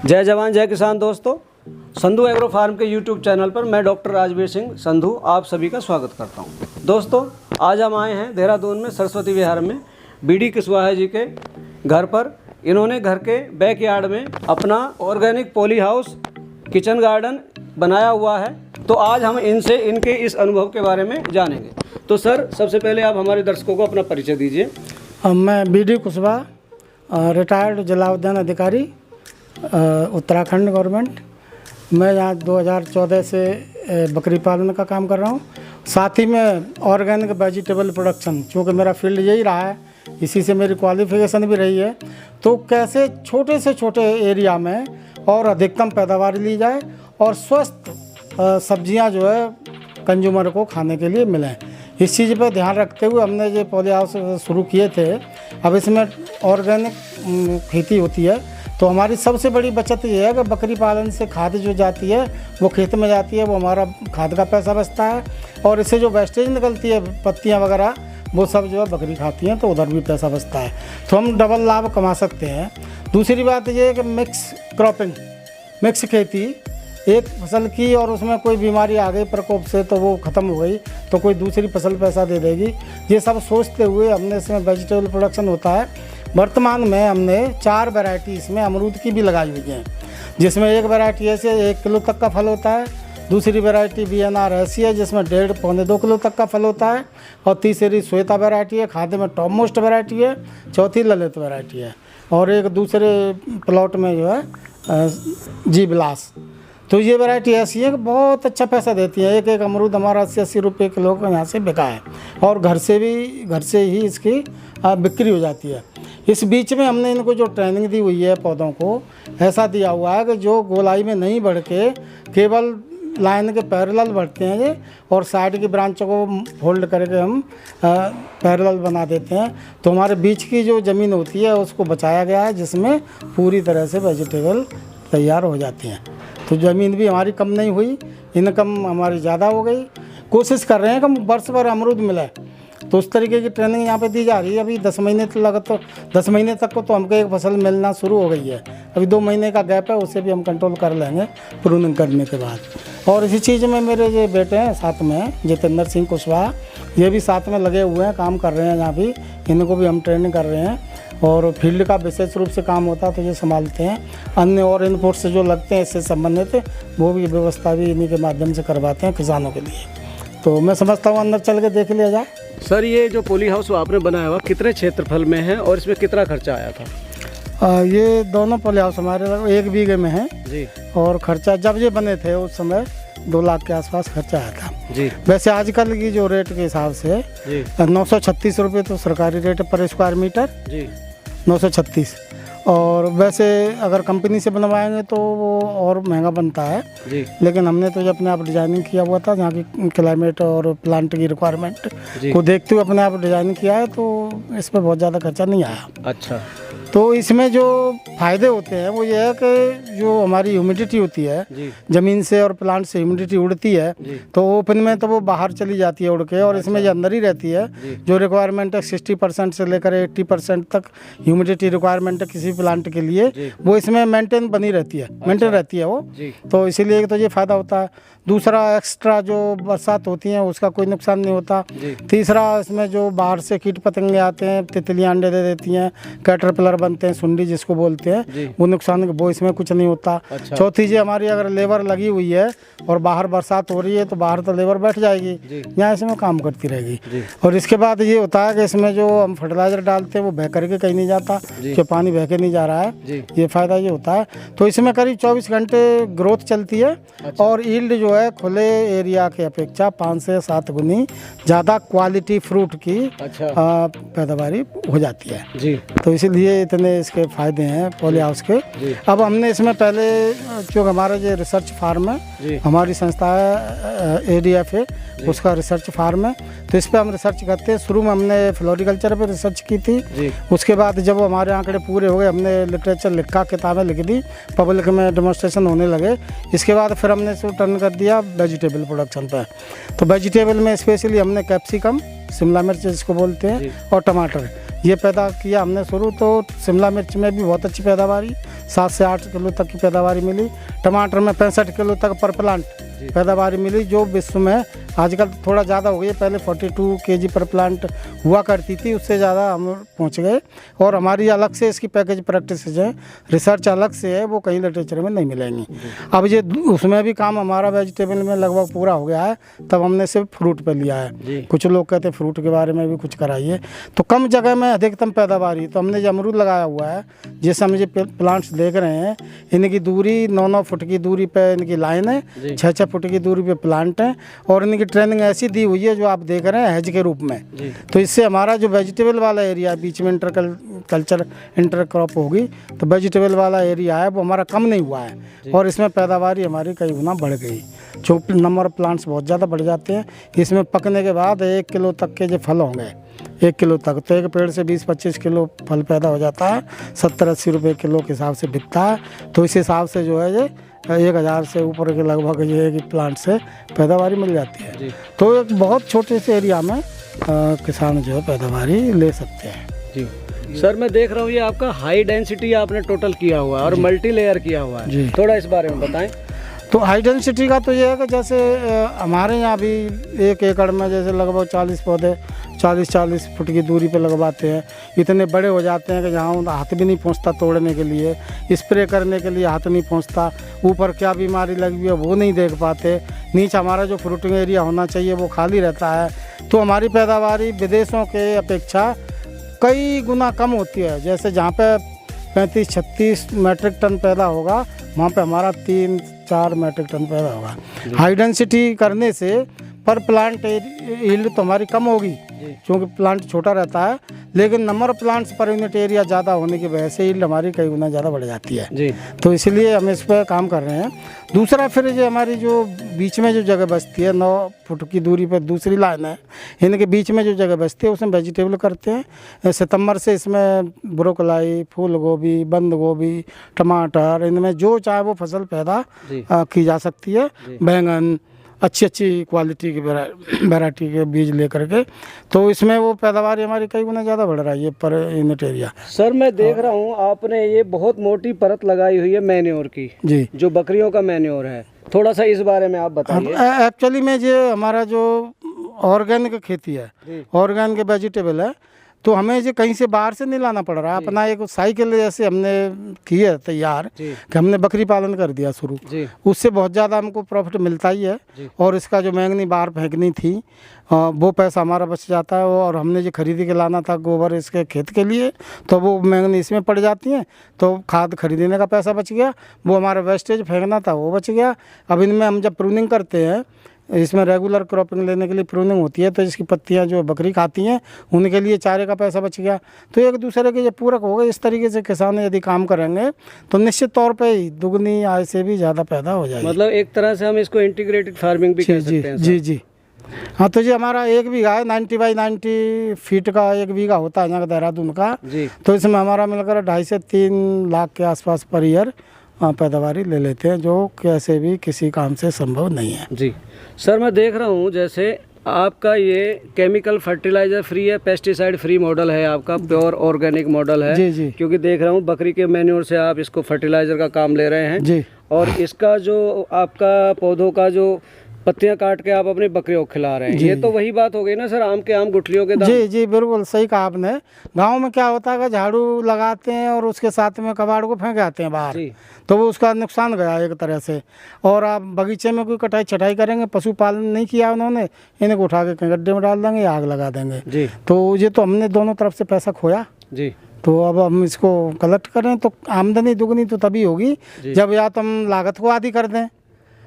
जय जवान जय किसान दोस्तों, संधू एग्रो फार्म के यूट्यूब चैनल पर मैं डॉक्टर राजवीर सिंह संधू आप सभी का स्वागत करता हूं। दोस्तों, आज हम आए हैं देहरादून में सरस्वती विहार में बीडी कुशवाहा जी के घर पर। इन्होंने घर के बैकयार्ड में अपना organic poly house kitchen garden बनाया हुआ है। तो आज हम इनसे इनके इस अनुभव के बारे में जानेंगे। तो सर, सबसे पहले आप हमारे दर्शकों को अपना परिचय दीजिए। मैं बीडी कुशवाहा, रिटायर्ड जिला उद्यान अधिकारी, उत्तराखंड गवर्नमेंट। मैं यहाँ 2014 से बकरी पालन का काम कर रहा हूँ। साथ ही में ऑर्गेनिक वेजिटेबल प्रोडक्शन, चूँकि मेरा फील्ड यही रहा है, इसी से मेरी क्वालिफिकेशन भी रही है। तो कैसे छोटे से छोटे एरिया में और अधिकतम पैदावार ली जाए और स्वस्थ सब्जियां जो है कंज्यूमर को खाने के लिए मिलें, इस चीज़ पर ध्यान रखते हुए हमने ये पॉली हाउस शुरू किए थे। अब इसमें ऑर्गेनिक खेती होती है, तो हमारी सबसे बड़ी बचत ये है कि बकरी पालन से खाद जो जाती है वो खेत में जाती है, वो हमारा खाद का पैसा बचता है। और इससे जो वेस्टेज निकलती है, पत्तियां वगैरह, वो सब जो है बकरी खाती हैं, तो उधर भी पैसा बचता है। तो हम डबल लाभ कमा सकते हैं। दूसरी बात ये है कि मिक्स क्रॉपिंग, मिक्स खेती, एक फसल की और उसमें कोई बीमारी आ गई प्रकोप से तो वो ख़त्म हो गई, तो कोई दूसरी फसल पैसा दे देगी। ये सब सोचते हुए हमने इसमें वेजिटेबल प्रोडक्शन होता है। वर्तमान में हमने 4 वैरायटी इसमें अमरूद की भी लगाई हुई हैं, जिसमें एक वैरायटी ऐसे 1 किलो तक का फल होता है। दूसरी वैरायटी BNR ऐसी है जिसमें 1.5 पौने 2 किलो तक का फल होता है। और तीसरी श्वेता वैरायटी है, खाद्य में टॉप मोस्ट वैरायटी है। चौथी ललित वैरायटी है। और एक दूसरे प्लॉट में जो है जी विलास। तो ये वैरायटी ऐसी है कि बहुत अच्छा पैसा देती है। एक अमरूद हमारा 80-80 रुपये किलो का यहाँ से बिका है, और घर से ही इसकी बिक्री हो जाती है। इस बीच में हमने इनको जो ट्रेनिंग दी हुई है पौधों को, ऐसा दिया हुआ है कि जो गोलाई में नहीं बढ़ के केवल लाइन के पैरेलल बढ़ते हैं ये, और साइड की ब्रांचों को फोल्ड करके हम पैरेलल बना देते हैं। तो हमारे बीच की जो ज़मीन होती है उसको बचाया गया है, जिसमें पूरी तरह से वेजिटेबल तैयार हो जाती हैं। तो ज़मीन भी हमारी कम नहीं हुई, इनकम हमारी ज़्यादा हो गई। कोशिश कर रहे हैं कि वर्ष भर अमरूद मिले, तो उस तरीके की ट्रेनिंग यहाँ पे दी जा रही है। अभी 10 महीने तो 10 महीने तक को तो हमको एक फसल मिलना शुरू हो गई है। अभी 2 महीने का गैप है, उसे भी हम कंट्रोल कर लेंगे प्रूनिंग करने के बाद। और इसी चीज़ में मेरे ये बेटे हैं साथ में, जितेंद्र सिंह कुशवाहा, ये भी साथ में लगे हुए हैं, काम कर रहे हैं यहाँ भी। इनको भी हम ट्रेनिंग कर रहे हैं, और फील्ड का विशेष रूप से काम होता है तो ये संभालते हैं। अन्य और इनपुट से जो लगते हैं इससे संबंधित, वो भी व्यवस्था भी इन्हीं के माध्यम से करवाते हैं किसानों के लिए। तो मैं समझता हूँ अंदर चल के देख लिया जाए। सर, ये जो पॉली हाउस आपने बनाया हुआ कितने क्षेत्रफल में है और इसमें कितना खर्चा आया था? ये दोनों पॉली हाउस हमारे 1 बीघे में है जी। और खर्चा जब ये बने थे उस समय 2 लाख के आसपास खर्चा आया था जी। वैसे आजकल की जो रेट के हिसाब से 936 रुपये तो सरकारी रेट है पर स्क्वायर मीटर जी, 936। और वैसे अगर कंपनी से बनवाएंगे तो वो और महंगा बनता है जी। लेकिन हमने तो अपने आप डिजाइनिंग किया हुआ था, जहाँ की क्लाइमेट और प्लांट की रिक्वायरमेंट को देखते हुए अपने आप डिजाइनिंग किया है, तो इसमें बहुत ज़्यादा खर्चा नहीं आया। अच्छा। तो इसमें जो फ़ायदे होते हैं वो ये है कि जो हमारी ह्यूमिडिटी होती है ज़मीन से और प्लांट से ह्यूमिडिटी उड़ती है, तो ओपन में तो वो बाहर चली जाती है उड़ के, और इसमें ये अंदर ही रहती है। जो रिक्वायरमेंट है 60% से लेकर 80% तक ह्यूमिडिटी रिक्वायरमेंट है किसी प्लांट के लिए, वो इसमें मेंटेन बनी रहती है, मेंटेन रहती है वो। तो इसीलिए तो ये फ़ायदा होता है। दूसरा, एक्स्ट्रा जो बरसात होती हैं उसका कोई नुकसान नहीं होता। तीसरा, इसमें जो बाहर से कीट पतंगे आते हैं, तितलियाँ अंडे दे देती हैं, कैटरपिलर बनते हैं, सुंडी जिसको बोलते हैं, वो नुकसान, वो इसमें कुछ नहीं होता। अच्छा। चौथी चीज़, हमारी अगर लेबर लगी हुई है और बाहर बरसात हो रही है तो बाहर तो लेबर बैठ जाएगी, यहाँ इसमें काम करती रहेगी। और इसके बाद ये होता है कि इसमें जो हम फर्टिलाइज़र डालते हैं वो बह करके कहीं नहीं जाता, कि पानी बह के नहीं जा रहा है। ये फ़ायदा ये होता है। तो इसमें करीब 24 घंटे ग्रोथ चलती है। अच्छा। और यील्ड जो है खुले एरिया के अपेक्षा 5 से 7 गुनी ज़्यादा क्वालिटी फ्रूट की पैदावारी हो जाती है जी। तो इसीलिए इतने इसके फ़ायदे हैं पॉली हाउस के। अब हमने इसमें पहले, जो हमारा जो रिसर्च फार्म है, हमारी संस्था है ADFA, उसका रिसर्च फार्म है, तो इस पर हम रिसर्च करते हैं। शुरू में हमने फ्लोरिकल्चर पे रिसर्च की थी। उसके बाद जब हमारे आंकड़े पूरे हो गए, हमने लिटरेचर लिखा, किताबें लिख दी, पब्लिक में डेमोन्स्ट्रेशन होने लगे। इसके बाद फिर हमने इसको टर्न कर दिया वेजिटेबल प्रोडक्शन पर। तो वेजिटेबल में स्पेशली हमने कैप्सिकम, शिमला मिर्च जिसको बोलते हैं, और टमाटर, ये पैदा किया हमने शुरू। तो शिमला मिर्च में भी बहुत अच्छी पैदावारी, 7 से 8 किलो तक की पैदावारी मिली। टमाटर में 65 किलो तक पर प्लांट पैदावारी मिली, जो विश्व में आजकल थोड़ा ज़्यादा हो गई है। पहले 42 केजी पर प्लांट हुआ करती थी, उससे ज़्यादा हम पहुंच गए। और हमारी अलग से इसकी पैकेज प्रैक्टिस है, रिसर्च अलग से है, वो कहीं लिटरेचर में नहीं मिलेंगी। अब ये उसमें भी काम हमारा वेजिटेबल में लगभग पूरा हो गया है, तब हमने सिर्फ फ्रूट पे लिया है। कुछ लोग कहते हैं फ्रूट के बारे में भी कुछ कराइए। तो कम जगह में अधिकतम पैदावारी, तो हमने जो अमरूद लगाया हुआ है, जैसे हम ये प्लांट्स देख रहे हैं, इनकी दूरी 9-9 फुट की दूरी पे इनकी लाइन है, 6-6 फुट की दूरी पे प्लांट है। और इनकी ट्रेनिंग ऐसी दी हुई है जो आप देख रहे हैं हेज के रूप में। तो इससे हमारा जो वेजिटेबल वाला एरिया बीच में इंटर क्रॉप होगी, तो वेजिटेबल वाला एरिया है वो हमारा कम नहीं हुआ है। और इसमें पैदावारी हमारी कई गुना बढ़ गई, जो नंबर ऑफ प्लांट्स बहुत ज़्यादा बढ़ जाते हैं। इसमें पकने के बाद 1 किलो तक के जो फल होंगे, 1 किलो तक, तो एक पेड़ से 20-25 किलो फल पैदा हो जाता है। 70-80 रुपये किलो के हिसाब से बिकता है। तो इस हिसाब से जो है ये 1000 से ऊपर के लगभग ये है कि प्लांट से पैदावारी मिल जाती है। तो एक बहुत छोटे से एरिया में किसान जो है पैदावारी ले सकते हैं। जी सर, मैं देख रहा हूँ ये आपका हाई डेंसिटी आपने टोटल किया हुआ है और मल्टी लेयर किया हुआ है, थोड़ा इस बारे में बताएं। तो हाई डेंसिटी का तो ये है कि जैसे हमारे यहाँ भी 1 एकड़ में जैसे लगभग 40 पौधे 40-40 फुट की दूरी पे लगवाते हैं। इतने बड़े हो जाते हैं कि जहाँ हाथ भी नहीं पहुँचता तोड़ने के लिए, स्प्रे करने के लिए हाथ नहीं पहुँचता, ऊपर क्या बीमारी लगी हुई है वो नहीं देख पाते। नीचे हमारा जो फ्रूटिंग एरिया होना चाहिए वो खाली रहता है। तो हमारी पैदावारी विदेशों के अपेक्षा कई गुना कम होती है। जैसे जहाँ पे 35-36 मैट्रिक टन पैदा होगा, वहाँ पे हमारा 3-4 मैट्रिक टन पैदा होगा। हाई डेंसिटी करने से पर प्लांट यील्ड तो हमारी कम होगी, क्योंकि प्लांट छोटा रहता है, लेकिन number of plants per unit area ज़्यादा होने की वजह से यील्ड हमारी कई गुना ज़्यादा बढ़ जाती है जी। तो इसलिए हम इस पर काम कर रहे हैं। दूसरा फिर ये हमारी जो बीच में जो जगह बचती है 9 फुट की दूरी पर दूसरी लाइन है, इनके बीच में जो जगह बचती है उसमें वेजिटेबल करते हैं। सितंबर से इसमें ब्रोकलाई, फूल गोभी, बंद गोभी, टमाटर, इनमें जो चाहे वो फसल पैदा की जा सकती है। बैंगन, अच्छी क्वालिटी की वैरायटी के बीज लेकर के, तो इसमें वो पैदावार हमारी कई गुना ज़्यादा बढ़ रहा है ये पर यूनिट एरिया। सर मैं देख रहा हूँ आपने ये बहुत मोटी परत लगाई हुई है मैन्योर की जी, जो बकरियों का मैन्योर है, थोड़ा सा इस बारे में आप बताइए। एक्चुअली में ये हमारा जो ऑर्गेनिक खेती है, ऑर्गेनिक वेजिटेबल है, तो हमें ये कहीं से बाहर से नहीं लाना पड़ रहा है। अपना एक साइकिल जैसे हमने की है तैयार कि हमने बकरी पालन कर दिया शुरू, उससे बहुत ज़्यादा हमको प्रॉफिट मिलता ही है। और इसका जो मैंगनी बाहर फेंकनी थी वो पैसा हमारा बच जाता है। और हमने जो खरीदी के लाना था गोबर इसके खेत के लिए, तो वो मैंगनी इसमें पड़ जाती हैं, तो खाद खरीदने का पैसा बच गया, वो हमारा वेस्टेज फेंकना था वो बच गया। अब इनमें हम जब प्रूनिंग करते हैं, इसमें रेगुलर क्रॉपिंग लेने के लिए प्रूनिंग होती है, तो इसकी पत्तियां जो बकरी खाती हैं उनके लिए चारे का पैसा बच गया। तो एक दूसरे के ये पूरक हो गए। इस तरीके से किसान यदि काम करेंगे तो निश्चित तौर पे ही दुगनी आय से भी ज़्यादा पैदा हो जाएगी। मतलब एक तरह से हम इसको इंटीग्रेटेड फार्मिंग भी कह सकते हैं। जी। हाँ, तो जी हमारा 1 बीघा है, 90 बाई 90 फीट का 1 बीघा होता है यहाँ का देहरादून का। तो इसमें हमारा मिलकर 2.5 से 3 लाख के आसपास पर ईयर पैदावारी ले लेते हैं, जो कैसे भी किसी काम से संभव नहीं है जी। सर मैं देख रहा हूँ जैसे आपका ये केमिकल फर्टिलाइजर फ्री है, पेस्टिसाइड फ्री मॉडल है आपका, प्योर ऑर्गेनिक मॉडल है जी। क्योंकि देख रहा हूँ बकरी के मैन्योर से आप इसको फर्टिलाइजर का काम ले रहे हैं जी। और इसका जो आपका पौधों का जो पत्तियां काट के आप अपनी बकरियों को खिला रहे हैं, ये तो वही बात हो गई ना सर, आम के आम गुठलियों के दाम। जी बिल्कुल सही कहा आपने। गांव में क्या होता है कि झाड़ू लगाते हैं और उसके साथ में कबाड़ को फेंक आते हैं बाहर, तो वो उसका नुकसान गया एक तरह से। और आप बगीचे में कोई कटाई छटाई करेंगे, पशुपालन नहीं किया उन्होंने, इन्हें को उठा के गड्ढे में डाल देंगे, आग लगा देंगे जी। तो ये तो हमने दोनों तरफ से पैसा खोया जी। तो अब हम इसको कलेक्ट करें तो आमदनी दुगनी तो तभी होगी जब या तो हम लागत को आधी कर दें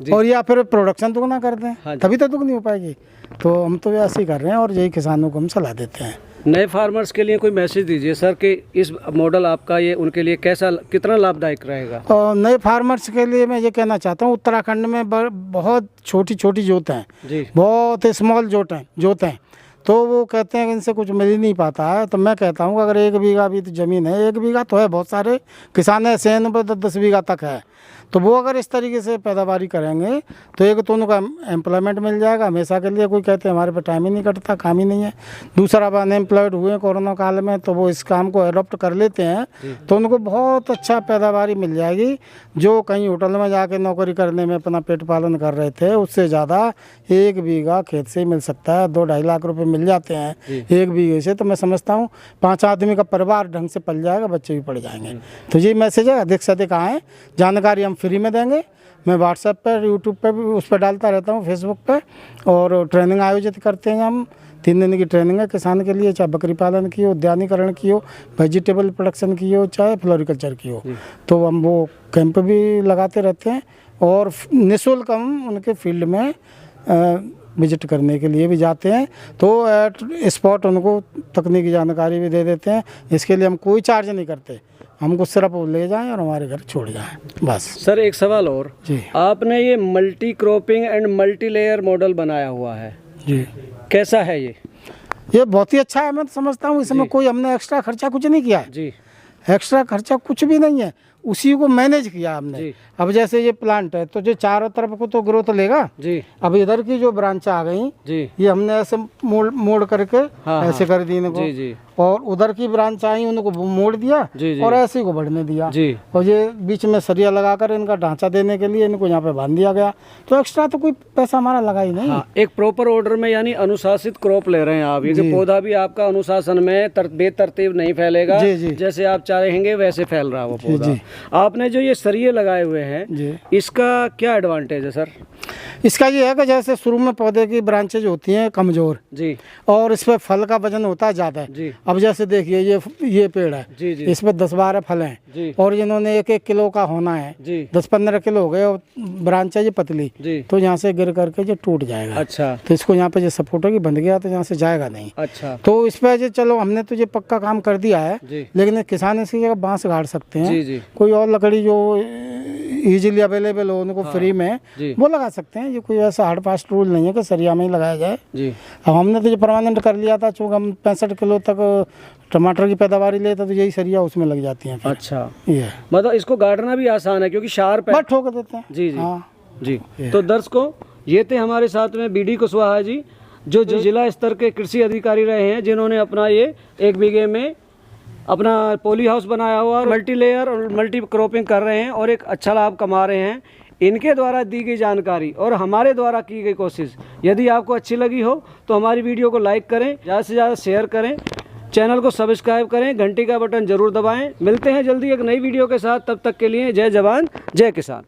और या फिर प्रोडक्शन दुगना कर दें, तभी तो दुगनी हो पाएगी। तो हम तो ऐसे ही कर रहे हैं और यही किसानों को हम सलाह देते हैं। नए फार्मर्स के लिए कोई मैसेज दीजिए सर कि इस मॉडल आपका ये उनके लिए कितना लाभदायक रहेगा। नए फार्मर्स के लिए मैं ये कहना चाहता हूँ, उत्तराखंड में बहुत छोटी जोतें हैं, बहुत स्मॉल जोतें, तो वो कहते हैं कि इनसे कुछ मिल ही नहीं पाता है। तो मैं कहता हूँ कि अगर 1 बीघा भी तो ज़मीन है, 1 बीघा तो है, बहुत सारे किसान ऐसे हैं पर 10 बीघा तक है, तो वो अगर इस तरीके से पैदावारी करेंगे तो एक तो उनको एम्प्लॉयमेंट मिल जाएगा हमेशा के लिए। कोई कहते हैं हमारे पे टाइम ही नहीं कटता, काम ही नहीं है। दूसरा, अब अनएम्प्लॉयड हुए कोरोना काल में तो वो इस काम को अडॉप्ट कर लेते हैं तो उनको बहुत अच्छा पैदावारी मिल जाएगी। जो कहीं होटल में जाके नौकरी करने में अपना पेट पालन कर रहे थे उससे ज़्यादा 1 बीघा खेत से ही मिल सकता है। 2-2.5 लाख रुपए मिल जाते हैं 1 बीघे से। तो मैं समझता हूँ 5 आदमी का परिवार ढंग से पल जाएगा, बच्चे भी पढ़ जाएंगे। तो ये मैसेज है, अधिक से अधिक आएँ, जानकारी हम फ्री में देंगे। मैं व्हाट्सएप पर, यूट्यूब पर भी उस पर डालता रहता हूँ, फेसबुक पर, और ट्रेनिंग आयोजित करते हैं हम। 3 दिन की ट्रेनिंग है किसान के लिए, चाहे बकरी पालन की हो, उद्यानीकरण की हो, वेजिटेबल प्रोडक्शन की हो, चाहे फ्लोरिकल्चर की हो। तो हम वो कैंप भी लगाते रहते हैं और निःशुल्क हम उनके फील्ड में विजिट करने के लिए भी जाते हैं। तो एट स्पॉट उनको तकनीकी जानकारी भी दे देते हैं। इसके लिए हम कोई चार्ज नहीं करते, हमको सिर्फ वो ले जाएं और हमारे घर छोड़ जाएं, बस। सर एक सवाल और जी। आपने ये multi cropping and multi layer model बनाया हुआ है जी, कैसा है ये बहुत ही अच्छा है। मैं तो समझता हूँ इसमें कोई हमने एक्स्ट्रा खर्चा कुछ नहीं किया है। जी। एक्स्ट्रा खर्चा कुछ भी नहीं है, उसी को मैनेज किया हमने। जी। अब जैसे ये प्लांट है तो जो चारों तरफ को तो ग्रोथ लेगा जी। अब इधर की जो ब्रांच आ गई जी। ये हमने ऐसे मोड़ करके ऐसे कर दी इनको। जी। जी। और उधर की ब्रांच आई उनको मोड़ दिया जी। जी। और ऐसे ही को बढ़ने दिया। जी। और ये बीच में सरिया लगाकर इनका ढांचा देने के लिए इनको यहाँ पे बांध दिया गया। तो एक्स्ट्रा तो कोई पैसा हमारा लगा ही नहीं। हाँ, एक प्रॉपर ऑर्डर में यानी अनुशासित क्रॉप ले रहे हैं आप। ये कि पौधा भी आपका अनुशासन में बेतरतीब नहीं फैलेगा। जी, जी। जैसे आप चाहेंगे वैसे फैल रहा है वो पौधा। आपने जो ये सरिये लगाए हुए हैं जी। इसका क्या एडवांटेज है सर? इसका ये है कि जैसे शुरू में पौधे की ब्रांचेज होती हैं कमजोर जी, और इस पे फल का वजन होता है ज़्यादा। जी। अब जैसे देखिए ये पेड़ है, जी। जी। इसमें 10-12 फल हैं जी। और जिन्होंने 1-1 किलो का होना है, जी। 10-15 किलो हो गए और ब्रांच है ये पतली, जी। तो यहाँ से गिर करके ये टूट जाएगा। अच्छा। तो इसको यहाँ पे जो सपोर्ट होगी बंध गया तो यहाँ से जाएगा नहीं। अच्छा। तो इस पे चलो हमने तो ये पक्का काम कर दिया है, जी। लेकिन किसान इसकी जगह बांस गाड़ सकते हैं। जी। जी। कोई और लकड़ी जो इजीली अवेलेबल हो उनको फ्री में जी। वो लगा सकते हैं। ये कोई ऐसा हार्ड फास्ट रूल नहीं है कि सरिया में ही लगाया जाए। जी। अब हमने तो ये परमानेंट कर लिया था, चूँकि हम 65 किलो तक टमाटर की पैदावारी लेते तो यही सरिया उसमें लग जाती है। अच्छा, ये मतलब इसको गाड़ना भी आसान है क्योंकि शार्प है। बस ठोक देते हैं। जी। जी। हाँ जी। तो दर्शकों, ये थे हमारे साथ में बीडी कुशवाहा जी, जो जिला स्तर के कृषि अधिकारी रहे हैं, जिन्होंने अपना ये 1 बीघे में अपना पॉली हाउस बनाया हुआ और मल्टी लेयर और मल्टी क्रॉपिंग कर रहे हैं और एक अच्छा लाभ कमा रहे हैं। इनके द्वारा दी गई जानकारी और हमारे द्वारा की गई कोशिश यदि आपको अच्छी लगी हो तो हमारी वीडियो को लाइक करें, ज़्यादा से ज़्यादा शेयर करें, चैनल को सब्सक्राइब करें, घंटी का बटन जरूर दबाएं। मिलते हैं जल्दी एक नई वीडियो के साथ, तब तक के लिए जय जवान जय किसान।